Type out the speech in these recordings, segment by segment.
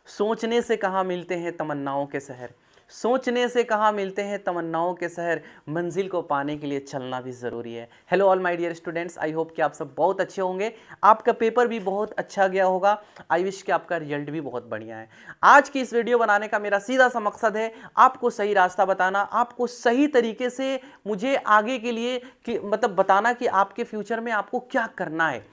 सोचने से कहाँ मिलते हैं तमन्नाओं के शहर, सोचने से कहाँ मिलते हैं तमन्नाओं के शहर, मंजिल को पाने के लिए चलना भी ज़रूरी है। Hello all my dear students, I hope कि आप सब बहुत अच्छे होंगे, आपका पेपर भी बहुत अच्छा गया होगा। आई विश कि आपका रिजल्ट भी बहुत बढ़िया है। आज की इस वीडियो बनाने का मेरा सीधा सा मकसद है आपको सही रास्ता बताना, आपको सही तरीके से मुझे आगे के लिए कि मतलब बताना कि आपके फ्यूचर में आपको क्या करना है।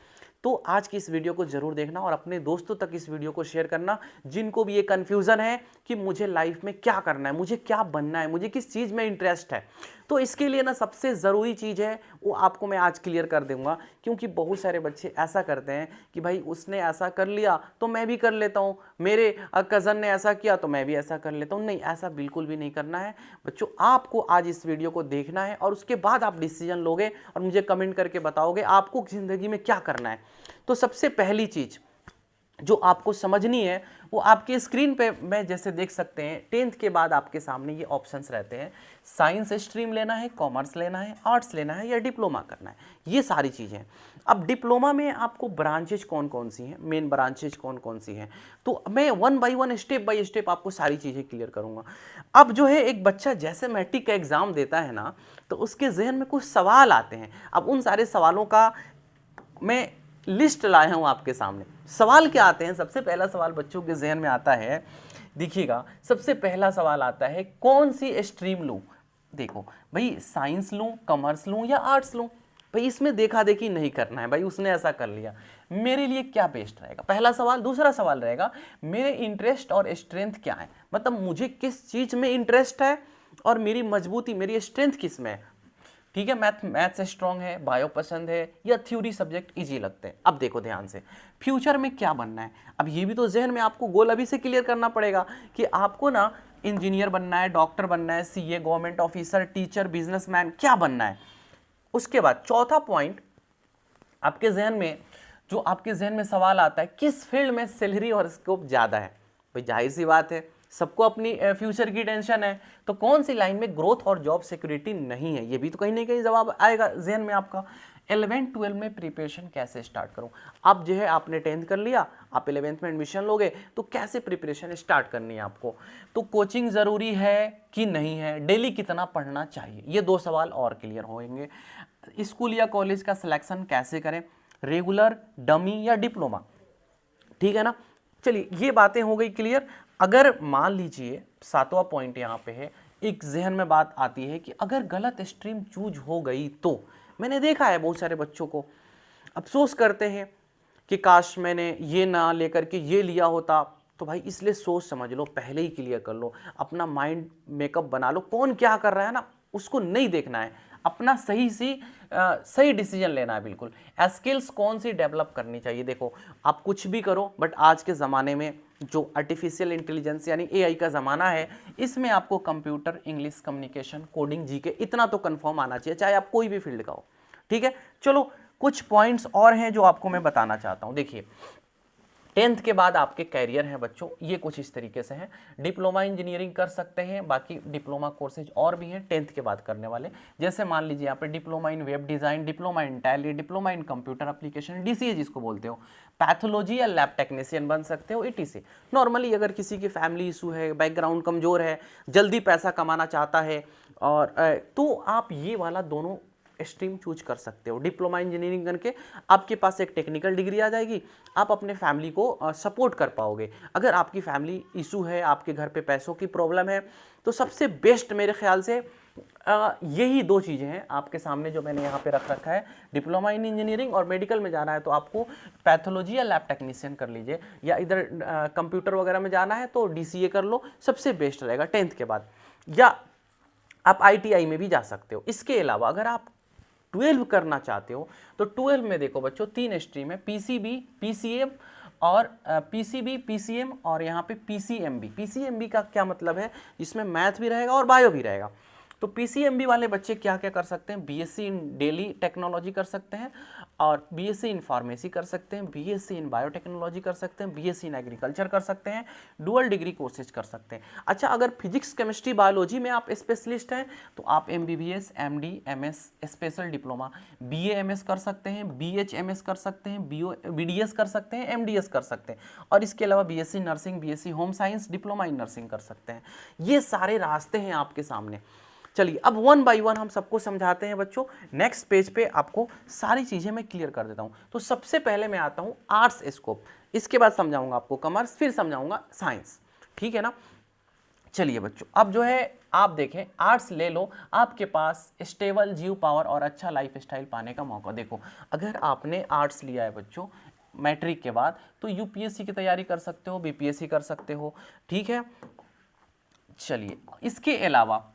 तो आज की इस वीडियो को जरूर देखना और अपने दोस्तों तक इस वीडियो को शेयर करना जिनको भी ये कंफ्यूजन है कि मुझे लाइफ में क्या करना है, मुझे क्या बनना है, मुझे किस चीज़ में इंटरेस्ट है। तो इसके लिए ना सबसे ज़रूरी चीज़ है वो आपको मैं आज क्लियर कर दूंगा, क्योंकि बहुत सारे बच्चे ऐसा करते हैं कि भाई उसने ऐसा कर लिया तो मैं भी कर लेता हूँ, मेरे कज़न ने ऐसा किया तो मैं भी ऐसा कर लेता हूँ। नहीं, ऐसा बिल्कुल भी नहीं करना है बच्चों। आपको आज इस वीडियो को देखना है और उसके बाद आप डिसीजन लोगे और मुझे कमेंट करके बताओगे आपको ज़िंदगी में क्या करना है। तो सबसे पहली चीज़ जो आपको समझनी है वो आपके स्क्रीन पे मैं जैसे देख सकते हैं, 10th के बाद आपके सामने ये ऑप्शंस रहते हैं। साइंस स्ट्रीम लेना है, कॉमर्स लेना है, आर्ट्स लेना है या डिप्लोमा करना है, ये सारी चीज़ें हैं। अब डिप्लोमा में आपको ब्रांचेज कौन कौन सी हैं, मेन ब्रांचेज कौन कौन सी हैं, तो मैं one by one step by step आपको सारी चीज़ें क्लियर करूँगा। अब जो है एक बच्चा जैसे मैट्रिक का एग्ज़ाम देता है ना, तो उसके जहन में कुछ सवाल आते हैं। अब उन सारे सवालों का मैं लिस्ट लाया हूं आपके सामने। सवाल क्या आते हैं, सबसे पहला सवाल बच्चों के जहन में आता है, देखिएगा सबसे पहला सवाल आता है कौन सी स्ट्रीम लूं। देखो भाई, साइंस लूं, कॉमर्स लूं या आर्ट्स लूं, भाई इसमें देखा देखी नहीं करना है। भाई उसने ऐसा कर लिया, मेरे लिए क्या बेस्ट रहेगा, पहला सवाल। दूसरा सवाल रहेगा मेरे इंटरेस्ट और स्ट्रेंथ क्या है, मतलब मुझे किस चीज में इंटरेस्ट है और मेरी मजबूती, मेरी स्ट्रेंथ किस में है। ठीक है, मैथ्स स्ट्रांग है, बायो पसंद है या थ्योरी सब्जेक्ट इजी लगते हैं। अब देखो ध्यान से, फ्यूचर में क्या बनना है, अब ये भी तो जहन में आपको गोल अभी से क्लियर करना पड़ेगा कि आपको ना इंजीनियर बनना है, डॉक्टर बनना है, CA, government officer, teacher, businessman, क्या बनना है। उसके बाद चौथा पॉइंट आपके जहन में, जो आपके जहन में सवाल आता है, किस फील्ड में सैलरी और स्कोप ज़्यादा है। भाई जाहिर सी बात है, सबको अपनी फ्यूचर की टेंशन है, तो कौन सी लाइन में ग्रोथ और जॉब सिक्योरिटी नहीं है, ये भी तो कहीं ना कहीं जवाब आएगा जहन में आपका। 11th-12 में प्रिपरेशन कैसे स्टार्ट करूं। अब जो है आपने 10th कर लिया, आप 11th में एडमिशन लोगे तो कैसे प्रिपरेशन स्टार्ट करनी है आपको। तो कोचिंग ज़रूरी है कि नहीं है, डेली कितना पढ़ना चाहिए, ये दो सवाल और क्लियर होंगे। स्कूल या कॉलेज का सिलेक्शन कैसे करें, रेगुलर, डमी या डिप्लोमा, ठीक है ना। चलिए ये बातें हो गई क्लियर। अगर मान लीजिए सातवां पॉइंट यहाँ पे है, एक जहन में बात आती है कि अगर गलत स्ट्रीम चूज हो गई तो, मैंने देखा है बहुत सारे बच्चों को अफसोस करते हैं कि काश मैंने ये ना लेकर के ये लिया होता। तो भाई इसलिए सोच समझ लो, पहले ही क्लियर कर लो, अपना माइंड मेकअप बना लो, कौन क्या कर रहा है ना उसको नहीं देखना है, अपना सही डिसीजन लेना है बिल्कुल। स्किल्स कौन सी डेवलप करनी चाहिए, देखो आप कुछ भी करो बट आज के ज़माने में जो आर्टिफिशियल इंटेलिजेंस यानी एआई का ज़माना है, इसमें आपको computer, English, communication, coding, GK इतना तो कंफर्म आना चाहिए, चाहे आप कोई भी फील्ड का हो। ठीक है, चलो कुछ पॉइंट्स और हैं जो आपको मैं बताना चाहता हूं। देखिए 10th के बाद आपके कैरियर हैं बच्चों, ये कुछ इस तरीके से हैं। डिप्लोमा इंजीनियरिंग कर सकते हैं, बाकी डिप्लोमा कोर्सेज और भी हैं 10th के बाद करने वाले। जैसे मान लीजिए यहाँ पे diploma in web design, diploma in tally, diploma in computer application, DCA जिसको बोलते हो, पैथोलॉजी या लैब टेक्नीशियन बन सकते हो, ईटीसी। नॉर्मली अगर किसी की फैमिली इशू है, बैकग्राउंड कमज़ोर है, जल्दी पैसा कमाना चाहता है और तो आप ये वाला दोनों स्ट्रीम चूज कर सकते हो। डिप्लोमा इंजीनियरिंग करके आपके पास एक टेक्निकल डिग्री आ जाएगी, आप अपने फैमिली को सपोर्ट कर पाओगे। अगर आपकी फैमिली इशू है, आपके घर पे पैसों की प्रॉब्लम है, तो सबसे बेस्ट मेरे ख्याल से यही दो चीज़ें हैं आपके सामने जो मैंने यहाँ पे रख रखा है। डिप्लोमा इन इंजीनियरिंग और मेडिकल में जाना है तो आपको पैथोलॉजी या लैब टेक्नीशियन कर लीजिए, या इधर कंप्यूटर वगैरह में जाना है तो डीसीए कर लो, सबसे बेस्ट रहेगा 10th के बाद। या आप आईटीआई में भी जा सकते हो। इसके अलावा अगर आप 12 करना चाहते हो तो 12 में देखो बच्चों 3 स्ट्रीम है, पीसीबी, पीसीएम और पीसीबी, पीसीएम और यहाँ पे पीसीएमबी। पीसीएमबी का क्या मतलब है, इसमें मैथ भी रहेगा और बायो भी रहेगा। तो पीसीएमबी वाले बच्चे क्या क्या कर सकते हैं, बीएससी इन डेली टेक्नोलॉजी कर सकते हैं और बीएससी इन फार्मेसी कर सकते हैं, बीएससी इन बायोटेक्नोलॉजी कर सकते हैं, बीएससी इन एग्रीकल्चर कर सकते हैं, डुअल डिग्री कोर्सेज कर सकते हैं। अच्छा, अगर फिजिक्स केमिस्ट्री बायोलॉजी में आप स्पेशलिस्ट हैं तो आप MBBS, MD, MS, special diploma, BA MS कर सकते हैं, बीएचएमएस कर सकते हैं, बीडीएस कर सकते हैं, एमडीएस कर सकते हैं, और इसके अलावा BSc nursing, BSc home science, diploma in nursing कर सकते हैं। ये सारे रास्ते हैं आपके सामने। चलिए अब वन बाय वन हम सबको समझाते हैं बच्चों। नेक्स्ट पेज पे आपको सारी चीज़ें मैं क्लियर कर देता हूँ। तो सबसे पहले मैं आता हूँ आर्ट्स स्कोप, इसके बाद समझाऊंगा आपको कॉमर्स, फिर समझाऊंगा साइंस, ठीक है ना। चलिए बच्चों, अब जो है आप देखें, आर्ट्स ले लो, आपके पास स्टेबल जीव पावर और अच्छा लाइफ स्टाइल पाने का मौका। देखो, अगर आपने आर्ट्स लिया है बच्चों मैट्रिक के बाद, तो यूपीएससी की तैयारी कर सकते हो, बीपीएससी कर सकते हो, ठीक है। चलिए, इसके अलावा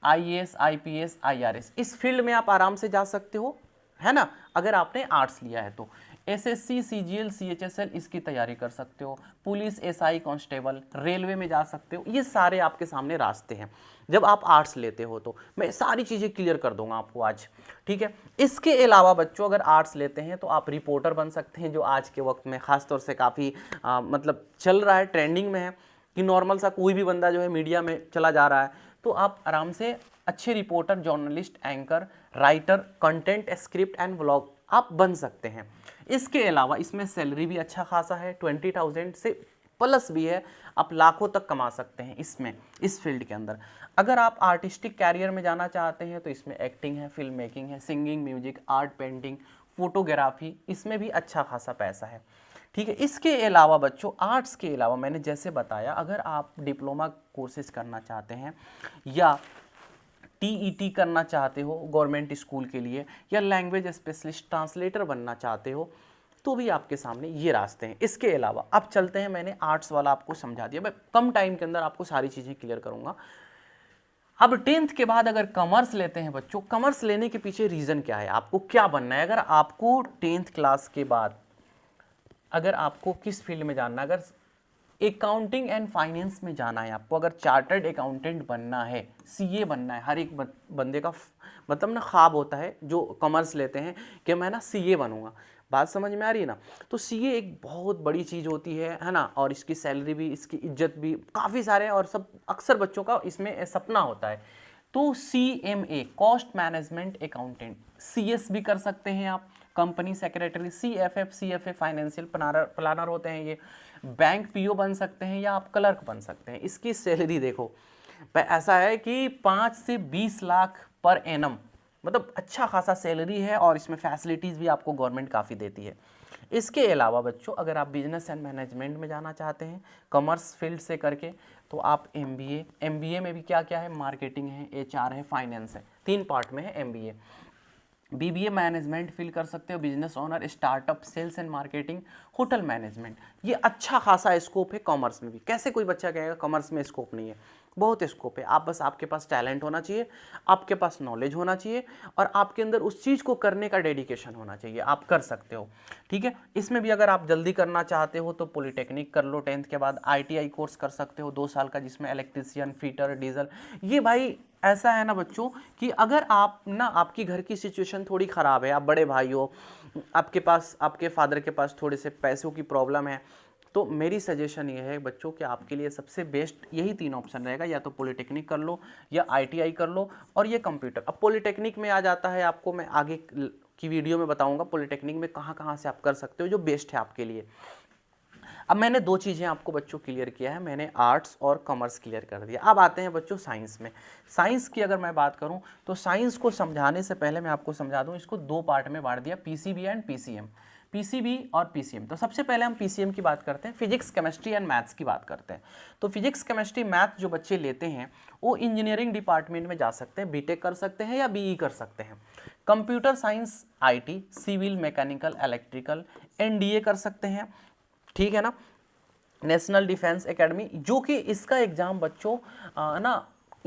आईएएस, आईपीएस, आईआरएस, इस फील्ड में आप आराम से जा सकते हो, है ना, अगर आपने आर्ट्स लिया है तो। एसएससी, सीजीएल, सीएचएसएल, इसकी तैयारी कर सकते हो, पुलिस, एसआई, कांस्टेबल, रेलवे में जा सकते हो। ये सारे आपके सामने रास्ते हैं जब आप आर्ट्स लेते हो। तो मैं सारी चीज़ें क्लियर कर दूंगा आपको आज, ठीक है। इसके अलावा बच्चों, अगर आर्ट्स लेते हैं तो आप रिपोर्टर बन सकते हैं, जो आज के वक्त में ख़ासतौर से काफ़ी मतलब चल रहा है, ट्रेंडिंग में है, कि नॉर्मल सा कोई भी बंदा जो है मीडिया में चला जा रहा है, तो आप आराम से अच्छे reporter, journalist, anchor, writer, content, script and vlog आप बन सकते हैं। इसके अलावा इसमें सैलरी भी अच्छा खासा है, 20,000 से प्लस भी है, आप लाखों तक कमा सकते हैं इसमें, इस फील्ड के अंदर। अगर आप आर्टिस्टिक कैरियर में जाना चाहते हैं तो इसमें एक्टिंग है, फिल्म मेकिंग है, singing, music, art, painting, photography, इसमें भी अच्छा खासा पैसा है, ठीक है। इसके अलावा बच्चों, आर्ट्स के अलावा मैंने जैसे बताया, अगर आप डिप्लोमा कोर्सेज करना चाहते हैं या टीईटी करना चाहते हो गवर्नमेंट स्कूल के लिए, या लैंग्वेज स्पेशलिस्ट ट्रांसलेटर बनना चाहते हो, तो भी आपके सामने ये रास्ते हैं। इसके अलावा अब चलते हैं, मैंने आर्ट्स वाला आपको समझा दिया, मैं कम टाइम के अंदर आपको सारी चीज़ें क्लियर करूंगा। अब 10th के बाद अगर कॉमर्स लेते हैं बच्चों, कॉमर्स लेने के पीछे रीज़न क्या है, आपको क्या बनना है। अगर आपको 10th क्लास के बाद अगर आपको किस फील्ड में जानना है, अगर अकाउंटिंग एंड फाइनेंस में जाना है आपको, अगर चार्टर्ड अकाउंटेंट बनना है, सीए बनना है, हर एक बंदे का मतलब ना ख्वाब होता है जो कॉमर्स लेते हैं कि मैं ना सीए बनूंगा। बात समझ में आ रही है ना। तो सीए एक बहुत बड़ी चीज़ होती है ना, और इसकी सैलरी भी, इसकी इज्जत भी काफ़ी सारे, और सब अक्सर बच्चों का इसमें सपना होता है। तो CMA, cost management accountant, CS भी कर सकते हैं आप, company secretary, CFA financial planner होते हैं ये, बैंक PO बन सकते हैं, या आप क्लर्क बन सकते हैं। इसकी सैलरी देखो ऐसा है कि 5 से 20 लाख पर एनम, मतलब अच्छा खासा सैलरी है, और इसमें फैसिलिटीज़ भी आपको गवर्नमेंट काफ़ी देती है। इसके अलावा बच्चों, अगर आप बिजनेस एंड मैनेजमेंट में जाना चाहते हैं कॉमर्स फील्ड से करके, तो आप MBA में भी क्या क्या है, मार्केटिंग है, HR है, फाइनेंस है, 3 पार्ट में है MBA। BBA मैनेजमेंट फील कर सकते हो, business owner, startup, sales and marketing, hotel management. ये अच्छा खासा स्कोप है कॉमर्स में भी। कैसे कोई बच्चा कहेगा कॉमर्स में स्कोप नहीं है, बहुत स्कोप है। आप बस, आपके पास टैलेंट होना चाहिए, आपके पास नॉलेज होना चाहिए, और आपके अंदर उस चीज़ को करने का डेडिकेशन होना चाहिए, आप कर सकते हो, ठीक है। इसमें भी अगर आप जल्दी करना चाहते हो तो पॉलिटेक्निक कर लो, 10th के बाद ITI कोर्स कर सकते हो 2 साल का, जिसमें इलेक्ट्रीशियन, फिटर, डीजल। ये भाई ऐसा है ना बच्चों कि अगर आप ना, आपकी घर की सिचुएशन थोड़ी ख़राब है, आप बड़े भाई हो, आपके पास, आपके फादर के पास थोड़े से पैसों की प्रॉब्लम है, तो मेरी सजेशन ये है बच्चों कि आपके लिए सबसे बेस्ट यही 3 ऑप्शन रहेगा, या तो पॉलिटेक्निक कर लो, या ITI कर लो, और ये कंप्यूटर। अब पॉलिटेक्निक में आ जाता है, आपको मैं आगे की वीडियो में बताऊंगा पॉलिटेक्निक में कहाँ कहाँ से आप कर सकते हो, जो बेस्ट है आपके लिए। अब मैंने 2 चीज़ें आपको बच्चों क्लियर किया है, मैंने आर्ट्स और कॉमर्स क्लियर कर दिया। अब आते हैं बच्चों साइंस में। साइंस की अगर मैं बात करूं तो साइंस को समझाने से पहले मैं आपको समझा दूं, इसको 2 पार्ट में बांट दिया, PCB एंड PCM, PCB और PCM। तो सबसे पहले हम PCM की बात करते हैं, फिजिक्स, केमिस्ट्री एंड मैथ्स की बात करते हैं। तो फिजिक्स, केमिस्ट्री, मैथ जो बच्चे लेते हैं वो इंजीनियरिंग डिपार्टमेंट में जा सकते हैं, बीटेक कर सकते हैं या BE कर सकते हैं। Computer science, IT, civil, mechanical, electrical, NDA कर सकते हैं, ठीक है ना। नेशनल डिफेंस एकेडमी, जो कि इसका एग्जाम बच्चों ना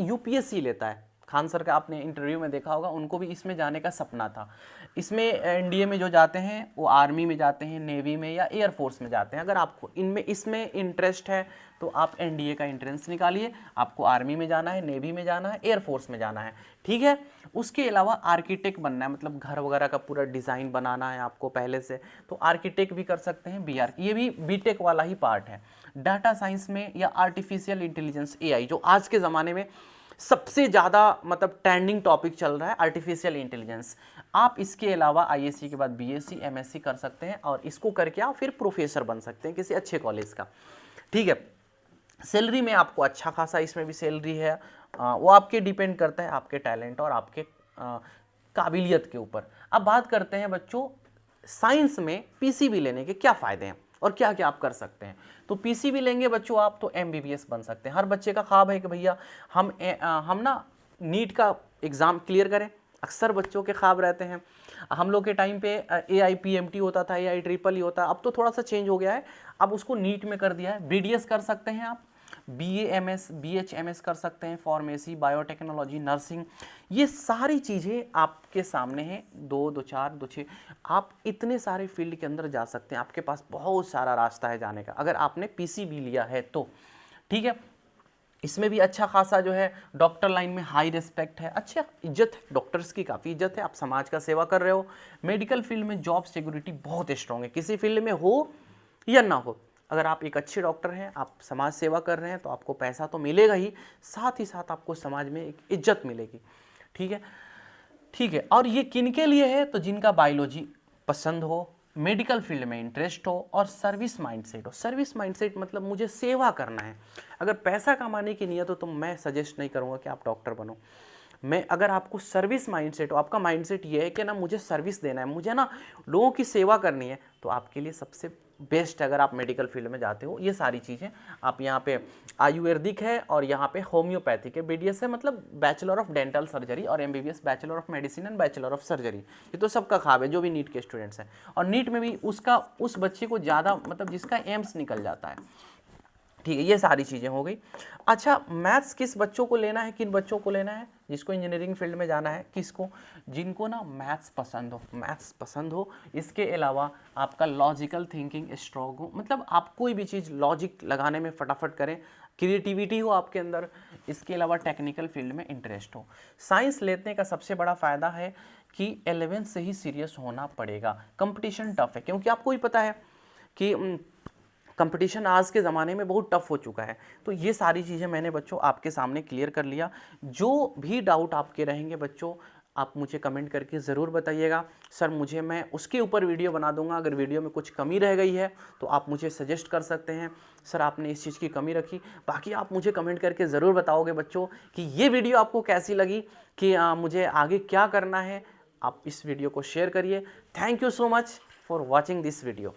UPSC लेता है, खान सर का आपने इंटरव्यू में देखा होगा, उनको भी इसमें जाने का सपना था। इसमें एनडीए में जो जाते हैं वो आर्मी में जाते हैं, नेवी में या एयरफोर्स में जाते हैं। अगर आपको इनमें इसमें इंटरेस्ट है तो आप एनडीए का एंट्रेंस निकालिए, आपको आर्मी में जाना है, नेवी में जाना है, एयरफोर्स में जाना है, ठीक है। उसके अलावा आर्किटेक्ट बनना है, मतलब घर वगैरह का पूरा डिज़ाइन बनाना है आपको पहले से, तो आर्किटेक्ट भी कर सकते हैं, बीआर, ये भी बीटेक वाला ही पार्ट है। डाटा साइंस में या आर्टिफिशियल इंटेलिजेंस एआई, जो आज के ज़माने में सबसे ज़्यादा मतलब ट्रेंडिंग टॉपिक चल रहा है, आर्टिफिशियल इंटेलिजेंस। आप इसके अलावा आईएससी के बाद बीएससी एमएससी कर सकते हैं और इसको करके आप फिर प्रोफेसर बन सकते हैं किसी अच्छे कॉलेज का, ठीक है। सैलरी में आपको अच्छा खासा इसमें भी सैलरी है, वो आपके डिपेंड करता है आपके टैलेंट और आपके काबिलियत के ऊपर। अब बात करते हैं बच्चों साइंस में पीसीबी लेने के क्या फ़ायदे हैं और क्या क्या आप कर सकते हैं। तो पीसीबी लेंगे बच्चों आप तो एमबीबीएस बन सकते हैं। हर बच्चे का ख्वाब है कि भैया हम ना नीट का एग्ज़ाम क्लियर करें, अक्सर बच्चों के ख्वाब रहते हैं। हम लोग के टाइम पे AIPMT होता था, AIEEE होता, अब तो थोड़ा सा चेंज हो गया है, अब उसको नीट में कर दिया है। BDS कर सकते हैं आप, BAMS BHMS कर सकते हैं, फार्मेसी, बायोटेक्नोलॉजी, नर्सिंग, ये सारी चीज़ें आपके सामने हैं। 2 2 4 2 6 आप इतने सारे फील्ड के अंदर जा सकते हैं, आपके पास बहुत सारा रास्ता है जाने का अगर आपने पीसीबी लिया है तो, ठीक है। इसमें भी अच्छा खासा जो है डॉक्टर लाइन में हाई रिस्पेक्ट है, अच्छा इज्जत है, डॉक्टर्स की काफ़ी इज्जत है, आप समाज का सेवा कर रहे हो। मेडिकल फील्ड में जॉब सिक्योरिटी बहुत स्ट्रॉन्ग है, किसी फील्ड में हो या ना हो, अगर आप एक अच्छे डॉक्टर हैं, आप समाज सेवा कर रहे हैं तो आपको पैसा तो मिलेगा ही साथ आपको समाज में एक इज्जत मिलेगी, ठीक है, ठीक है। और ये किन के लिए है, तो जिनका बायोलॉजी पसंद हो, मेडिकल फील्ड में इंटरेस्ट हो और सर्विस माइंडसेट हो। सर्विस माइंडसेट मतलब मुझे सेवा करना है। अगर पैसा कमाने की नीयत हो तो मैं सजेस्ट नहीं करूँगा कि आप डॉक्टर बनो। मैं अगर आपको सर्विस माइंडसेट हो, आपका माइंडसेट ये है कि ना मुझे सर्विस देना है, मुझे ना लोगों की सेवा करनी है, तो आपके लिए सबसे बेस्ट अगर आप मेडिकल फील्ड में जाते हो ये सारी चीज़ें। आप यहाँ पे आयुर्वेदिक है और यहाँ पे होम्योपैथिक है, BDS है मतलब बैचलर ऑफ डेंटल सर्जरी, और MBBS bachelor of medicine and bachelor of surgery. ये तो सबका ख्वाब है जो भी नीट के स्टूडेंट्स हैं, और नीट में भी उस बच्चे को ज़्यादा मतलब जिसका एम्स निकल जाता है, ठीक है। ये सारी चीज़ें हो गई। अच्छा, मैथ्स किस बच्चों को लेना है, किन बच्चों को लेना है, जिसको इंजीनियरिंग फील्ड में जाना है, किसको, जिनको ना मैथ्स पसंद हो। इसके अलावा आपका लॉजिकल थिंकिंग स्ट्रॉन्ग हो, मतलब आप कोई भी चीज़ लॉजिक लगाने में फटाफट करें, क्रिएटिविटी हो आपके अंदर। इसके अलावा टेक्निकल फील्ड में इंटरेस्ट हो। साइंस लेने का सबसे बड़ा फ़ायदा है कि 11th से ही सीरियस होना पड़ेगा, कंपटीशन टफ है, क्योंकि आपको ही पता है कि कंपटीशन आज के ज़माने में बहुत टफ हो चुका है। तो ये सारी चीज़ें मैंने बच्चों आपके सामने क्लियर कर लिया। जो भी डाउट आपके रहेंगे बच्चों, आप मुझे कमेंट करके ज़रूर बताइएगा, सर मुझे, मैं उसके ऊपर वीडियो बना दूंगा। अगर वीडियो में कुछ कमी रह गई है तो आप मुझे सजेस्ट कर सकते हैं, सर आपने इस चीज़ की कमी रखी। बाकी आप मुझे कमेंट करके ज़रूर बताओगे बच्चों कि ये वीडियो आपको कैसी लगी, कि मुझे आगे क्या करना है। आप इस वीडियो को शेयर करिए। Thank you so much for watching this video.